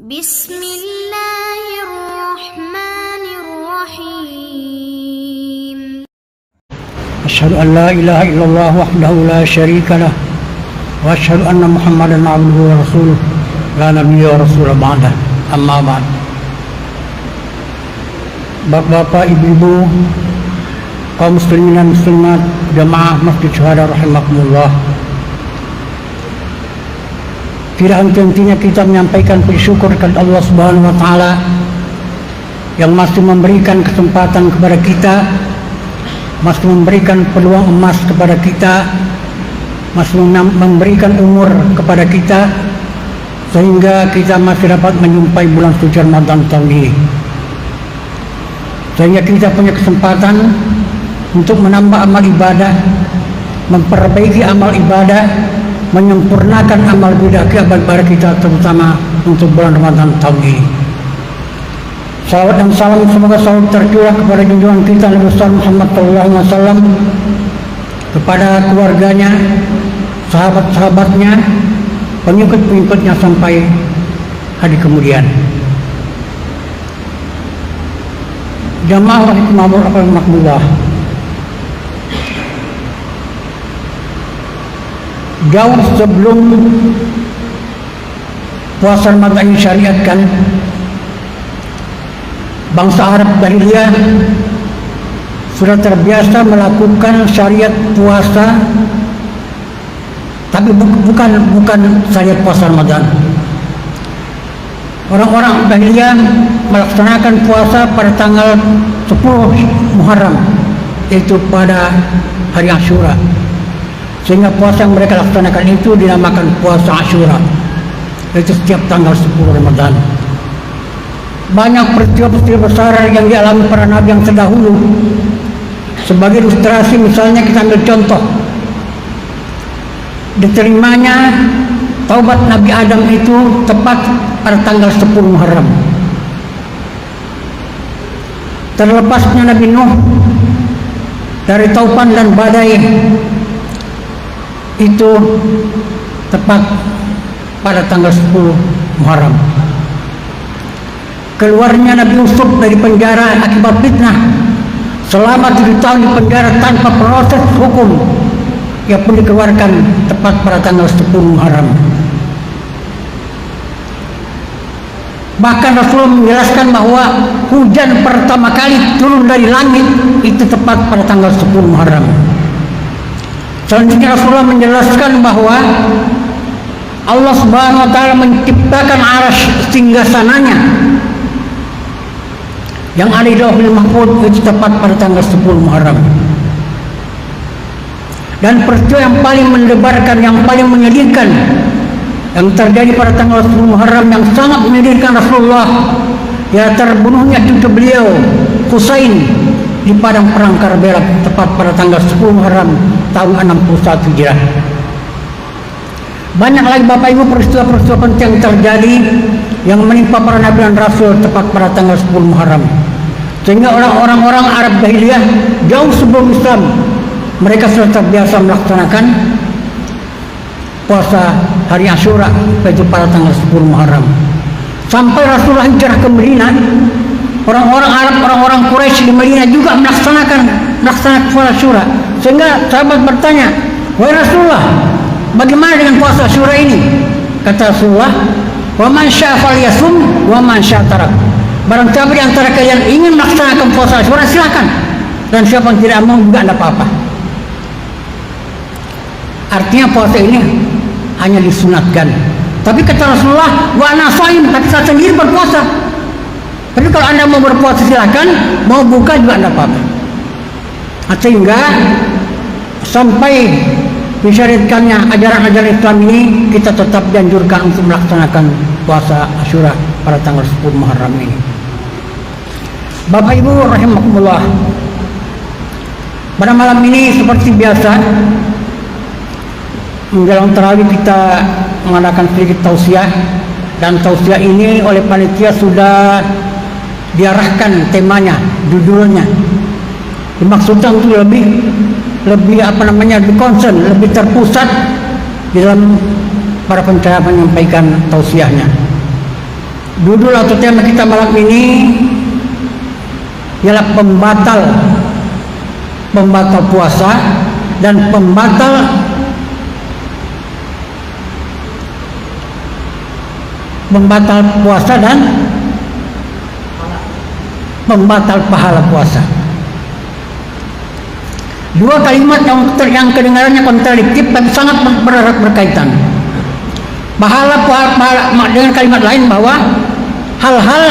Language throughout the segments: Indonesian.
Bismillahirrahmanirrahim. Asyhadu an la ilaha illallah wahdahu la syarika lah wa asyhadu anna Muhammadan abduhu wa rasuluh la nabiyya wa rasul ba'da. Amma ba'd. Bapak-bapak, ibu-ibu, kaum muslimin dan muslimat, jamaah Masjid Syuhada rahimakumullah. Tidak henti-hentinya kita menyampaikan puji syukur kepada Allah Subhanahu wa taala yang masih memberikan kesempatan kepada kita, masih memberikan peluang emas kepada kita, masih memberikan umur kepada kita, sehingga kita masih dapat menjumpai bulan suci Ramadan tahun ini. Sehingga kita punya kesempatan untuk menambah amal ibadah, memperbaiki amal ibadah, menyempurnakan amal ibadah kita, terutama untuk bulan Ramadan tahun ini. Salawat dan salam semoga selalu tercurah kepada junjungan kita Nabi Muhammad SAW, kepada keluarganya, sahabat-sahabatnya, pengikut-pengikutnya sampai hari kemudian. Jamaah rahimahullah, jauh sebelum puasa Ramadan disyariatkan, bangsa Arab Jahiliyah sudah terbiasa melakukan syariat puasa, tapi bukan syariat puasa Ramadan. Orang-orang Jahiliyah melaksanakan puasa pada tanggal 10 Muharram, yaitu pada hari Asyura. Sehingga puasa yang mereka laksanakan itu dinamakan puasa Asyura, yaitu setiap tanggal 10 Ramadan. Banyak peristiwa-peristiwa besar yang dialami para nabi yang terdahulu. Sebagai ilustrasi, misalnya kita ambil contoh diterimanya taubat Nabi Adam itu tepat pada tanggal 10 Muharram. Terlepasnya Nabi Nuh dari taufan dan badai itu tepat pada tanggal 10 Muharram. Keluarnya Nabi Yusuf dari penjara akibat fitnah, selama 7 tahun di penjara tanpa proses hukum, ia pun dikeluarkan tepat pada tanggal 10 Muharram. Bahkan Rasulullah menjelaskan bahwa hujan pertama kali turun dari langit itu tepat pada tanggal 10 Muharram. Selanjutnya Rasulullah menjelaskan bahwa Allah Subhanahu wa taala menciptakan arasy singgasananya yang ada di Lauhul Mahfuz itu tepat pada tanggal 10 Muharram. Dan peristiwa yang paling mendebarkan, yang paling menyedihkan yang terjadi pada tanggal 10 Muharram yang sangat menyedihkan Rasulullah, ya terbunuhnya cucu beliau Husain di padang perang Karbala tepat pada tanggal 10 Muharram tahun 61 Hijrah. Banyak lagi Bapak Ibu peristiwa-peristiwa penting yang terjadi yang menimpa para nabi dan rasul tepat pada tanggal 10 Muharram. Sehingga orang-orang Arab Jahiliyah jauh sebelum Islam, mereka sudah terbiasa melaksanakan puasa hari Asyura, yaitu pada tanggal 10 Muharram. Sampai Rasulullah hijrah ke Madinah, orang-orang Arab, orang-orang Quraisy di Madinah juga melaksanakan puasa Asyura. Sehingga sahabat bertanya, "Wahai Rasulullah, bagaimana dengan puasa Asyura ini?" Kata Rasulullah, "Wa man syaa falyasum wa man syaa tarak." Barang siapa di antara kalian ingin melaksanakan puasa Asyura, silakan. Dan siapa yang tidak mau juga tidak apa-apa. Artinya puasa ini hanya disunatkan. Tapi kata Rasulullah, "Wa ana shaim," tapi saya sendiri berpuasa. Tapi kalau Anda mau berpuasa silakan, mau buka juga tidak apa-apa. Sehingga sampai disyariatkannya ajaran-ajaran Islam ini, kita tetap dianjurkan untuk melaksanakan puasa Asyura pada tanggal 10 Muharram ini. Bapak Ibu rahimakumullah, pada malam ini seperti biasa menjelang tarawih kita mengadakan sedikit tausiah, dan tausiah ini oleh panitia sudah diarahkan temanya, judulnya. Dimaksudkan untuk lebih concern, lebih terpusat di dalam para penceramah menyampaikan tausiahnya. Judul atau tema kita malam ini ialah pembatal puasa dan pembatal puasa dan pembatal pahala puasa. Dua kalimat yang kedengarannya kontradiktif tapi sangat berat berkaitan. Pahala dengan kalimat lain bahwa hal-hal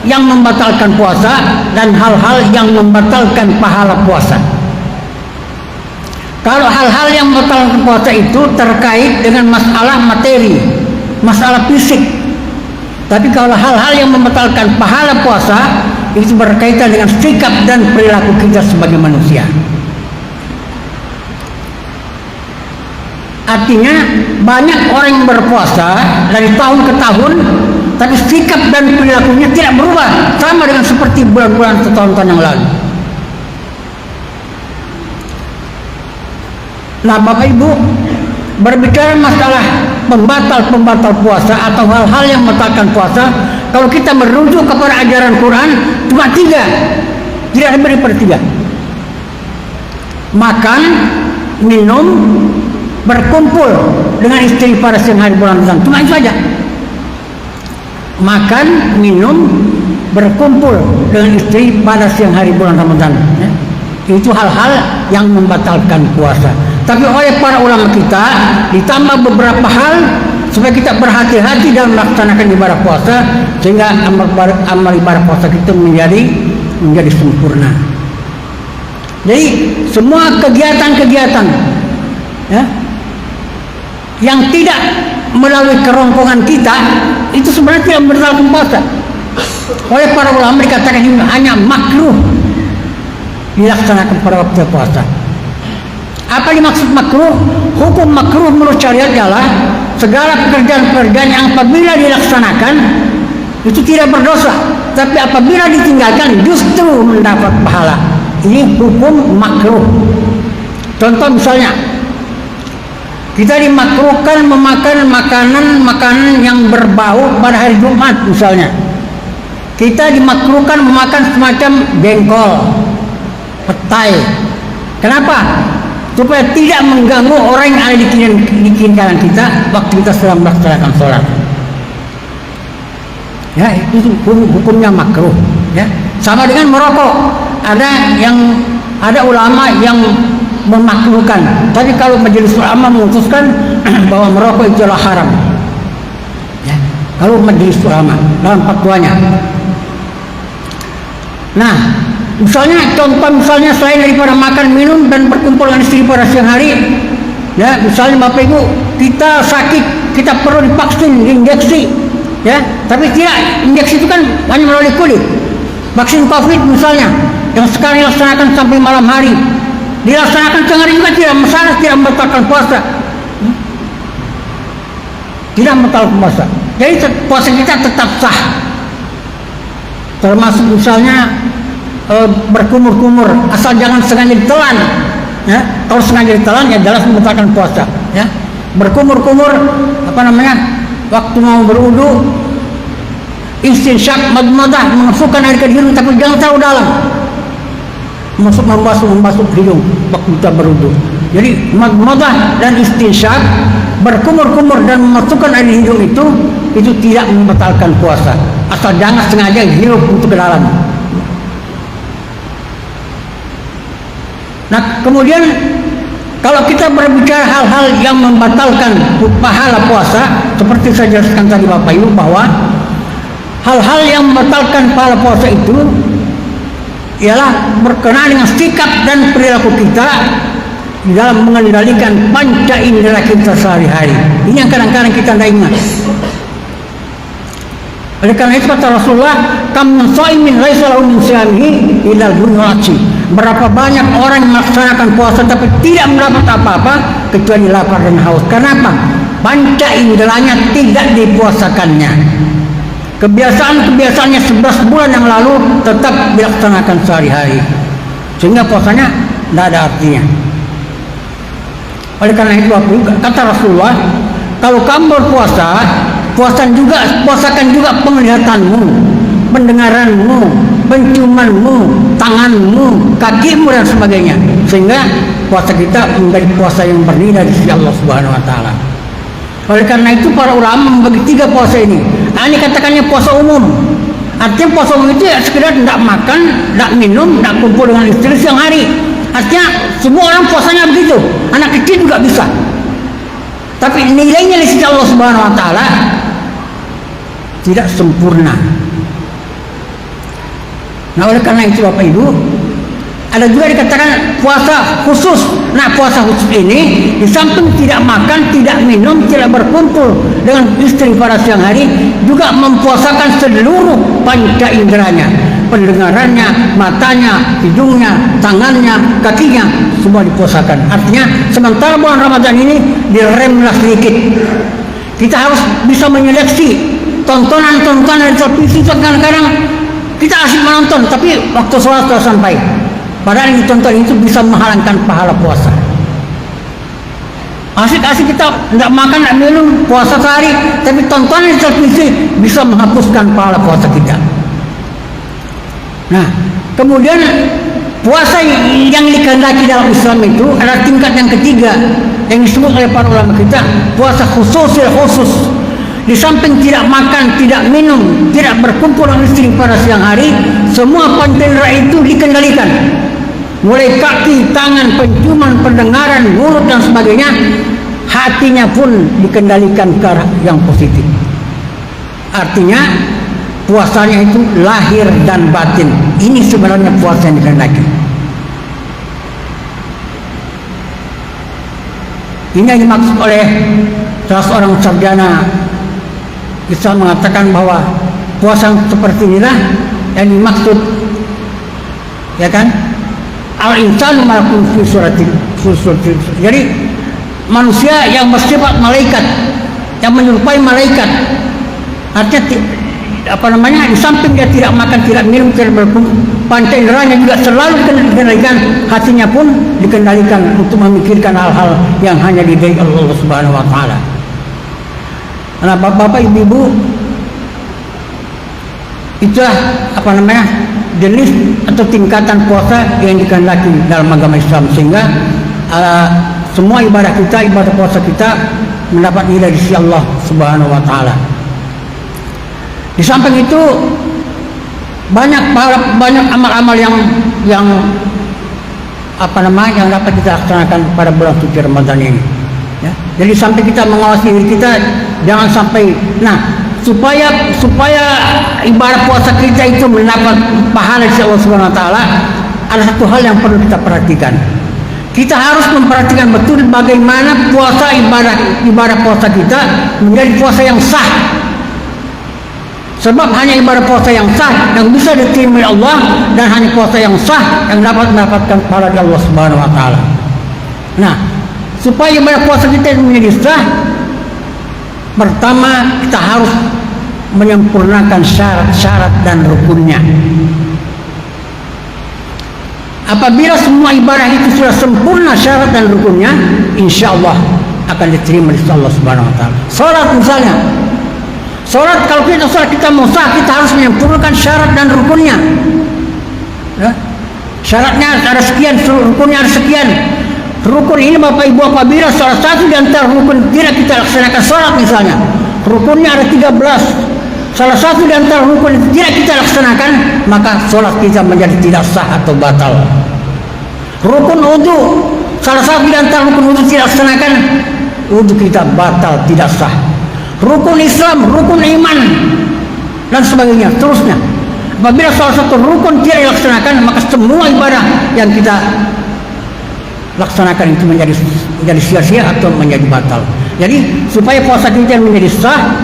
yang membatalkan puasa dan hal-hal yang membatalkan pahala puasa. Kalau hal-hal yang membatalkan puasa itu terkait dengan masalah materi, masalah fisik. Tapi kalau hal-hal yang membatalkan pahala puasa itu berkaitan dengan sikap dan perilaku kita sebagai manusia. Artinya banyak orang yang berpuasa dari tahun ke tahun, tapi sikap dan perilakunya tidak berubah, sama dengan seperti bulan-bulan atau tahun-tahun yang lalu. Nah, Bapak Ibu, berbicara masalah pembatal puasa atau hal-hal yang membatalkan puasa, kalau kita merujuk kepada ajaran Quran, cuma 3, tidak lebih daripada 3. Makan, minum, berkumpul dengan istri pada siang hari bulan Ramadan, cuma itu saja. Makan, minum, berkumpul dengan istri pada siang hari bulan Ramadan, ya. Itu hal-hal yang membatalkan puasa. Tapi oleh para ulama kita ditambah beberapa hal supaya kita berhati-hati dalam melaksanakan ibadah puasa, sehingga amal ibadah puasa kita menjadi sempurna. Jadi semua kegiatan-kegiatan, ya, yang tidak melalui kerongkongan kita itu sebenarnya tidak membatalkan puasa. Oleh para ulama dikatakan ini hanya makruh dilaksanakan pada waktu puasa. Apa dimaksud makruh? Hukum makruh menurut syariat adalah segala pekerjaan-pekerjaan yang apabila dilaksanakan itu tidak berdosa, tapi apabila ditinggalkan justru mendapat pahala. Ini hukum makruh. Contoh misalnya, kita dimakruhkan memakan makanan yang berbau pada hari Jumat misalnya. Kita dimakruhkan memakan semacam jengkol, petai. Kenapa? Supaya tidak mengganggu orang yang ada di kiri kanan kita waktu kita sedang melaksanakan sholat. Ya, itu hukumnya makruh. Ya, sama dengan merokok. Ada ulama yang memakruhkan, tapi kalau majelis ulama memutuskan bahwa merokok itu adalah haram. Ya, kalau majelis ulama dalam fatwanya. Nah, misalnya selain daripada makan, minum dan berkumpul dengan istri pada siang hari, ya, misalnya Bapak Ibu kita sakit, kita perlu divaksin, injeksi, ya, tapi tidak, injeksi itu kan hanya melalui kulit. Vaksin COVID misalnya yang sekarang dilaksanakan sampai malam hari, dilaksanakan siang hari juga tidak masalah, tidak membatalkan puasa, tidak membatalkan puasa. Jadi puasa kita tetap sah. Termasuk misalnya berkumur-kumur, asal jangan sengaja ditelan, ya. Kalau sengaja ditelan ya jelas membatalkan puasa, ya. Berkumur-kumur waktu mau berwudu, istinsyak, madmadah, memasukkan air ke hidung tapi jangan terlalu dalam, membasuh hidung waktu kita berwudu. Jadi madmadah dan istinsyak, berkumur-kumur dan memasukkan air di hidung itu tidak membatalkan puasa, asal jangan sengaja hirup untuk ke dalam. Nah, kemudian kalau kita berbicara hal-hal yang membatalkan pahala puasa, seperti saya jelaskan tadi Bapak Ibu, bahwa hal-hal yang membatalkan pahala puasa itu ialah berkenaan dengan sikap dan perilaku kita dalam mengendalikan panca indera kita sehari-hari. Ini yang kadang-kadang kita tidak ingat. Oleh karena itu kata Rasulullah, kam min shaimin laisa lahu min siyamihi illa al-ghurrati. Berapa banyak orang yang melaksanakan puasa tapi tidak mendapat apa-apa kecuali lapar dan haus. Kenapa? Panca inderanya tidak dipuasakannya. Kebiasaan-kebiasaannya 11 bulan yang lalu tetap dilaksanakan sehari-hari, sehingga puasanya tidak ada artinya. Oleh karena itu kata Rasulullah, kalau kamu berpuasa puasakan juga penglihatanmu, pendengaranmu, penciumanmu, tanganmu, kakimu dan sebagainya, sehingga puasa kita menjadi puasa yang bernilai di sisi Allah Subhanahu wa taala. Oleh karena itu para ulama membagi 3 puasa ini. Ini katakannya puasa umum. Artinya puasa umum itu ya sekedar tidak makan, tidak minum, tidak kumpul dengan istri siang hari. Artinya semua orang puasanya begitu. Anak kecil juga bisa. Tapi nilainya di sisi Allah Subhanahu wa taala tidak sempurna. Nah, oleh karena itu Bapak Ibu, ada juga dikatakan puasa khusus. Nah, puasa khusus ini di samping tidak makan, tidak minum, tidak berkumpul dengan istri pada siang hari, juga mempuasakan seluruh panca inderanya, pendengarannya, matanya, hidungnya, tangannya, kakinya, semua dipuasakan. Artinya sementara bulan Ramadan ini diremlah sedikit. Kita harus bisa menyeleksi tontonan-tontonan di televisi. Kadang-kadang kita asik menonton, tapi waktu sholat sudah sampai. Padahal yang ditonton itu bisa menghalangkan pahala puasa. Asik-asik kita tidak makan, tidak minum, puasa sehari, tapi tontonan di televisi bisa menghapuskan pahala puasa kita. Nah, kemudian puasa yang dikehendaki dalam Islam itu adalah tingkat yang ketiga yang disebut oleh para ulama kita, puasa khusus. Di samping tidak makan, tidak minum, tidak berkumpul dengan istri pada siang hari, semua panca indera itu dikendalikan. Mulai kaki, tangan, penciuman, pendengaran, mulut dan sebagainya, hatinya pun dikendalikan ke arah yang positif. Artinya puasanya itu lahir dan batin. Ini sebenarnya puasa yang dikehendaki. Ini yang dimaksud oleh salah seorang sarjana Islam mengatakan bahwa puasa seperti inilah yang dimaksud, ya kan? Al-insanu malakun fi suratil. Jadi manusia yang bersifat malaikat, yang menyerupai malaikat. Artinya di samping dia tidak makan, tidak minum, tidak berkumpul, panca inderanya juga selalu dikendalikan, hatinya pun dikendalikan untuk memikirkan hal-hal yang hanya didai Allah Subhanahu wa taala. Nah, Bapak Ibu, itulah jenis atau tingkatan puasa yang dikehendaki dalam agama Islam, sehingga semua ibadah puasa kita mendapat nilai di sisi Allah Subhanahu wa taala. Di samping itu banyak amal-amal yang dapat kita laksanakan pada bulan suci Ramadan ini. Ya. Jadi sampai kita mengawasi diri kita, jangan sampai supaya ibadah puasa kita itu mendapat pahala dari Allah Subhanahu wa taala, ada satu hal yang perlu kita perhatikan. Kita harus memperhatikan betul bagaimana ibadah puasa kita menjadi puasa yang sah. Sebab hanya ibadah puasa yang sah yang bisa diterima oleh Allah, dan hanya puasa yang sah yang dapat mendapatkan pahala dari Allah Subhanahu wa taala. Nah, supaya ibadah puasa kita menjadi sah, pertama kita harus menyempurnakan syarat-syarat dan rukunnya. Apabila semua ibadah itu sudah sempurna syarat dan rukunnya, insya Allah akan diterima oleh Allah Subhanahu wa taala. Salat misalnya, kalau kita mau sah, kita harus menyempurnakan syarat dan rukunnya. Ya? Syaratnya ada sekian, rukunnya ada sekian. Rukun ini Bapak Ibu, apabila salah satu di antara rukun tidak kita laksanakan, salat misalnya, rukunnya ada 13, salah satu di antara rukun itu tidak kita laksanakan, maka salat kita menjadi tidak sah atau batal. Rukun wudu, salah satu di antara rukun wudu tidak laksanakan, wudu kita batal, tidak sah. Rukun Islam, rukun iman dan sebagainya, terusnya. Apabila salah satu rukun tidak dilaksanakan, maka semua ibadah yang kita laksanakan itu menjadi sia-sia atau menjadi batal. Jadi supaya puasa kita menjadi sah,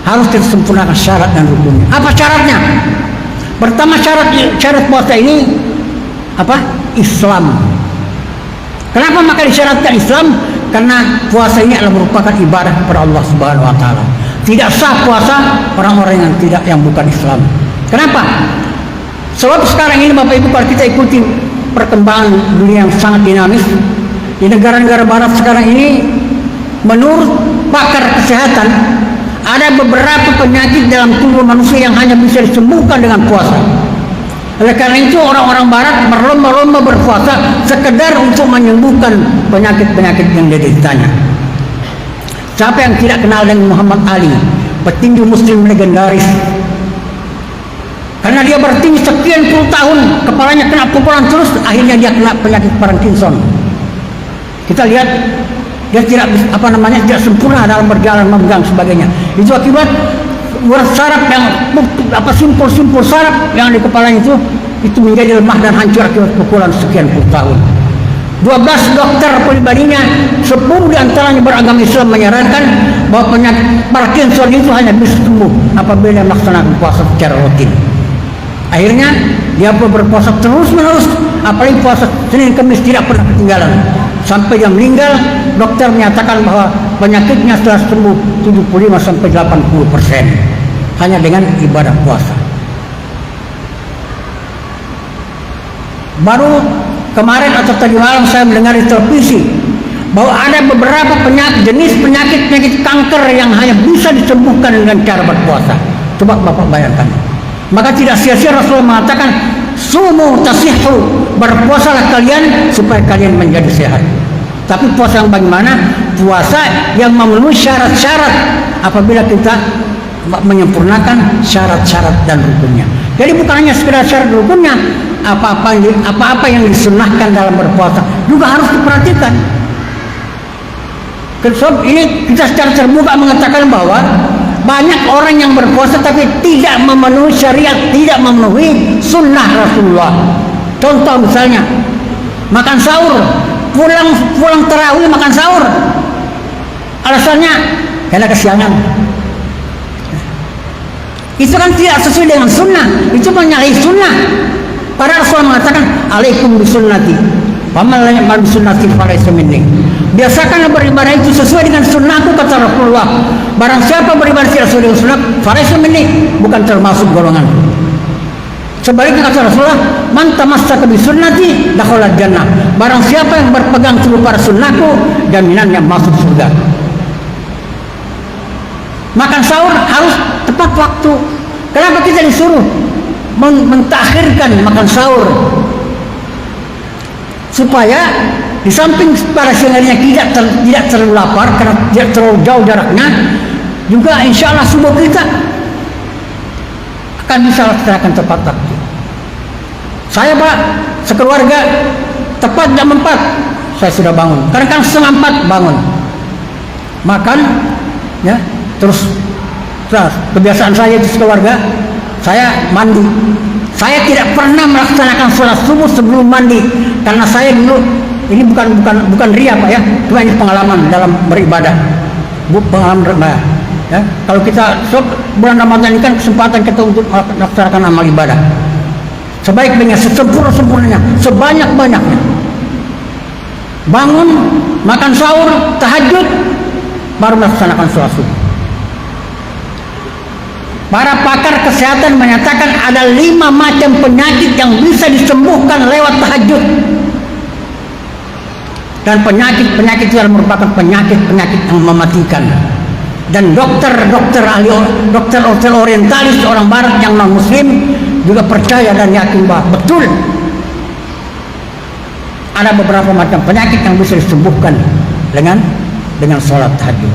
harus disempurnakan syarat dan rukunnya. Apa syaratnya? Pertama, syarat puasa ini Islam. Kenapa maka disyaratkan Islam? Karena puasa ini adalah merupakan ibadah kepada Allah Subhanahu wa taala. Tidak sah puasa orang-orang yang bukan Islam. Kenapa? Sebab sekarang ini Bapak Ibu, kalau kita ikuti perkembangan dunia yang sangat dinamis di negara-negara barat sekarang ini, menurut pakar kesehatan, ada beberapa penyakit dalam tubuh manusia yang hanya bisa disembuhkan dengan puasa. Oleh karena itu orang-orang barat berlomba-lomba berpuasa sekedar untuk menyembuhkan penyakit-penyakit yang dideritanya. Siapa yang tidak kenal dengan Muhammad Ali, petinju muslim legendaris? Karena dia bertinju sekian puluh tahun, kepalanya kena pukulan terus, akhirnya dia kena penyakit Parkinson. Kita lihat dia tidak tidak sempurna dalam berjalan, memegang sebagainya. Itu akibat saraf yang simpul-simpul saraf yang di kepalanya itu menjadi lemah dan hancur akibat pukulan sekian puluh tahun. 12 dokter pribadinya, 10 diantaranya beragama Islam menyarankan bahwa penyakit Parkinson itu hanya bisa sembuh apabila melaksanakan puasa secara rutin. Akhirnya dia berpuasa terus-menerus, apalagi puasa Senin Kamis tidak pernah ketinggalan. Sampai dia meninggal, dokter menyatakan bahwa penyakitnya telah sembuh 75-80% hanya dengan ibadah puasa. Baru kemarin atau tadi malam saya mendengar di televisi bahwa ada beberapa jenis penyakit kanker yang hanya bisa disembuhkan dengan cara berpuasa. Coba Bapak bayangkan. Maka tidak sia-sia Rasulullah mengatakan, sumu tasihhu, berpuasalah kalian supaya kalian menjadi sehat. Tapi puasa yang bagaimana? Puasa yang memenuhi syarat-syarat apabila kita menyempurnakan syarat-syarat dan rukunnya. Jadi bukan hanya sekedar syarat rukunnya, apa-apa yang disunnahkan dalam berpuasa juga harus diperhatikan. Sebab ini kita secara terbuka mengatakan bahwa banyak orang yang berpuasa tapi tidak memenuhi syariat, tidak memenuhi sunnah Rasulullah. Contoh misalnya makan sahur, pulang tarawih makan sahur, alasannya karena kesiangan. Itu kan tidak sesuai dengan sunnah, itu menyalahi sunnah. Para Rasul mengatakan alaikum bisunnati, faman lam ya'mal bisunnati falaysa minni. Biasakan beribadah itu sesuai dengan sunnahku, kata Rasulullah. Barang siapa beribadah tidak sesuai dengan sunnah, falaysa minni, bukan termasuk golongan. Sebaliknya kata Rasulullah, man tamassaka bisunnati dakhala jannah. Barang siapa yang berpegang teguh pada sunnahku, jaminannya masuk surga. Makan sahur harus tepat waktu. Kenapa kita disuruh mentakhirkan makan sahur? Supaya di samping pada siang harinya tidak terlalu lapar karena tidak terlalu jauh jaraknya, juga insya Allah subuh kita akan bisa laksanakan tepat waktu. Saya Pak, sekeluarga tepat jam 4 saya sudah bangun. Kadang-kadang setengah 4 bangun, makan, ya. Terus kebiasaan saya itu sekeluarga, saya mandi. Saya tidak pernah melaksanakan sholat subuh sebelum mandi karena saya dulu, ini bukan ria Pak ya, cuma ini pengalaman dalam beribadah, pengalaman beribadah. Ya, kalau kita bulan Ramadan ini kan kesempatan kita untuk melaksanakan amal ibadah sebaik-baiknya, sesempurna-sempurnanya, sebanyak-banyaknya. Bangun, makan sahur, tahajud, baru melaksanakan sholat subuh. Para pakar kesehatan menyatakan ada 5 macam penyakit yang bisa disembuhkan lewat tahajud. Dan penyakit-penyakit itu merupakan penyakit-penyakit yang mematikan. Dan dokter orientalis orang barat yang non muslim juga percaya dan yakin bahwa betul ada beberapa macam penyakit yang bisa disembuhkan dengan sholat tahajud.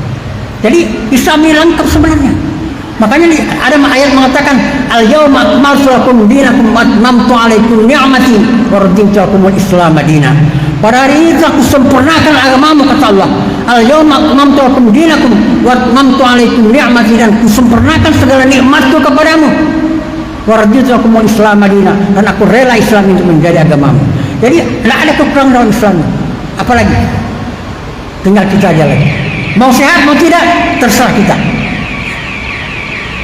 Jadi Islam ini lengkap sebenarnya. Makanya ada ayat mengatakan al-yawma akmaltu lakum dinakum wa atmamtu alaikum ni'mati wa raditu lakumul Islam dinan. Pada hari ini telah kusempurnakan agamamu, kata Allah. Al-yawma akmaltu lakum dinakum wa atmamtu alaikum ni'mati, dan kusempurnakan segala nikmatku kepadamu. Wa raditu lakumul Islam dinan, dan aku rela Islam itu menjadi agamamu. Jadi tidak ada kekurangan dalam Islam. Apalagi tinggal kita aja lagi. Mau sehat mau tidak terserah kita.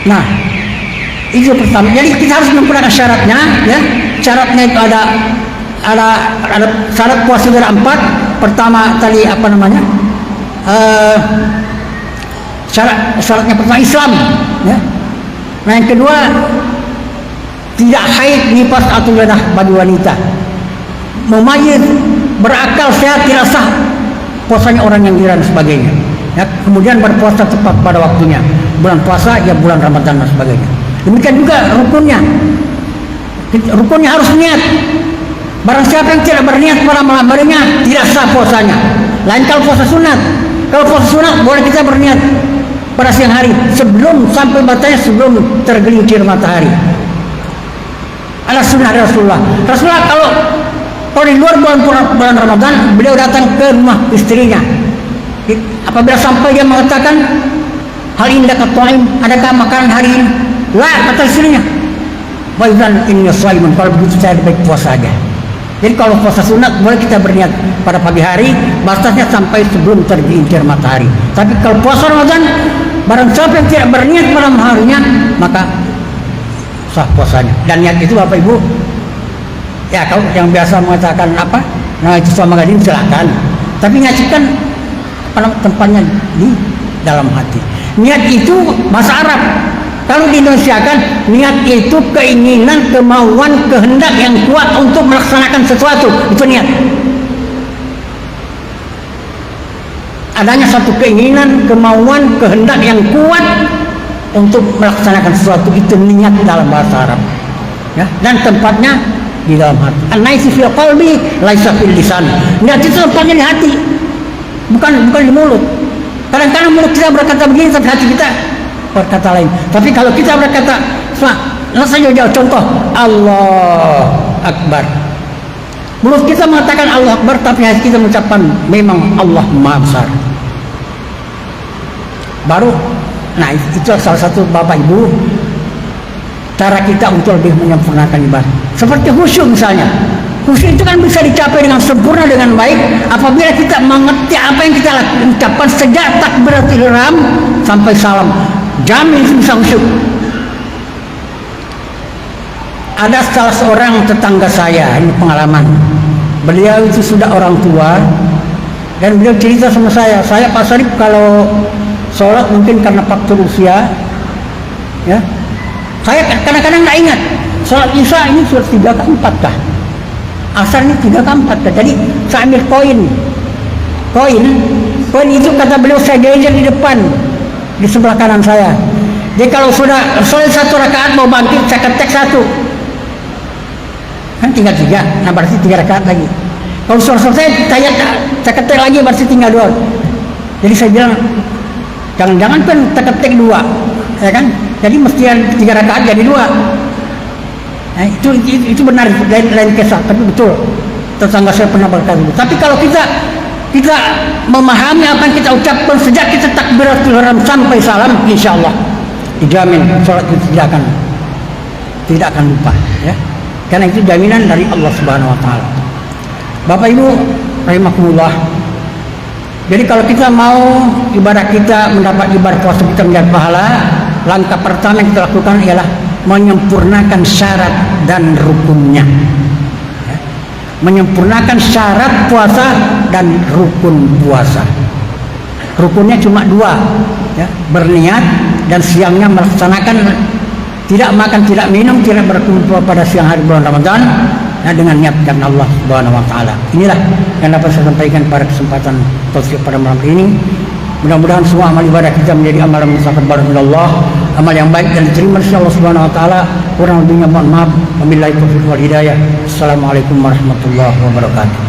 Nah, itu pertama. Jadi kita harus menyempurnakan syaratnya, ya. Syaratnya itu ada syarat puasa ada 4. Pertama tadi syaratnya pertama Islam, ya. Nah, yang kedua tidak haid, nifas atau hadah bagi wanita. Mumayyiz, berakal, sehat, tidak sah puasanya orang yang gila dan sebagainya. Ya, kemudian berpuasa tepat pada waktunya. bulan puasa, ya bulan Ramadan dan sebagainya. Demikian juga rukunnya. Rukunnya harus niat. Barang siapa yang tidak berniat pada malam harinya, tidak sah puasanya. Lain kalau puasa sunat. Kalau puasa sunat boleh kita berniat pada siang hari sebelum sampai batasnya, sebelum tergelincir matahari. Ada sunnah Rasulullah. Rasulullah kalau di luar bulan Ramadan, beliau datang ke rumah istrinya. Apabila sampai dia mengatakan, hal ini adakah makanan hari ini? La, kata istrinya. Waidan ini shaimun, kalau begitu saya baik puasa aja. Jadi kalau puasa sunat boleh kita berniat pada pagi hari, batasnya sampai sebelum tergelincir matahari. Tapi kalau puasa Ramadan, barang siapa yang tidak berniat malam harinya, maka sah puasanya. Dan niat itu Bapak Ibu, ya kalau yang biasa mengatakan apa, nah itu sama gadin silakan. Tapi niatkan tempatnya di dalam hati. Niat itu bahasa Arab. Kalau diindonesiakan, niat itu keinginan, kemauan, kehendak yang kuat untuk melaksanakan sesuatu. Itu niat. Adanya satu keinginan, kemauan, kehendak yang kuat untuk melaksanakan sesuatu, itu niat dalam bahasa Arab. Ya, dan tempatnya di dalam hati. An-naisu fil qalbi, laisa fil lisan. Niat itu tempatnya di hati, bukan di mulut. Kadang-kadang mulut kita berkata begini, tapi hati kita berkata lain. Tapi kalau kita berkata, langsung jauh contoh, Allah Akbar. Mulut kita mengatakan Allah Akbar, tapi hati kita mengucapkan memang Allah Maha Besar. Baru, nah itu salah satu Bapak Ibu cara kita untuk lebih menyempurnakan ibadah. Seperti khusyuk misalnya. Khusyuk itu kan bisa dicapai dengan sempurna, dengan baik apabila kita mengerti apa yang kita ucapkan sejak takbiratul ihram sampai salam. Jamin bisa khusyuk. Ada salah seorang tetangga saya, ini pengalaman. Beliau itu sudah orang tua dan beliau cerita sama saya Pak Sarip kalau sholat mungkin karena faktor usia, ya, saya kadang-kadang nggak ingat sholat isya ini sudah 3 ke 4 kah, asar ini 3 ke 4 kah. Jadi saya ambil koin itu kata beliau saya geser di depan di sebelah kanan saya. Jadi kalau sudah sholat 1 rakaat mau bangkit, saya ketek 1, kan tinggal 3, nah berarti 3 rakaat lagi. Kalau sudah selesai saya ketek lagi, berarti tinggal 2. Jadi saya bilang jangan-jangan kan ketek 2, ya kan? Jadi mesti 3 rakaat jadi 2. Nah, itu benar, lain kisah, tapi betul. Tetangga saya pernah berkata. Tapi kalau kita memahami apa yang kita ucapkan sejak kita takbiratul ihram sampai salam, insya Allah dijamin sholat itu tidak akan lupa, ya. Karena itu jaminan dari Allah Subhanahu Wa Taala. Bapak Ibu rahimakumullah. Jadi kalau kita mau ibadah kita mendapat ibadah puasa kita mendapat pahala, langkah pertama yang kita lakukan ialah menyempurnakan syarat dan rukunnya. Menyempurnakan syarat puasa dan rukun puasa. Rukunnya cuma 2, ya, berniat dan siangnya melaksanakan tidak makan, tidak minum, tidak berkumpul pada siang hari bulan Ramadan, nah, dengan niat karena Allah Subhanahu Wa Taala. Inilah yang dapat saya sampaikan pada kesempatan tausiah pada malam ini. Mudah-mudahan semua amal ibadah kita menjadi amal yang mustaqbal min Allah, amal yang baik dan diterima oleh Allah Subhanahu Wa Taala. Kurang lebihnya mohon maaf. Wabillahi taufiq wal hidayah. Assalamualaikum warahmatullahi wabarakatuh.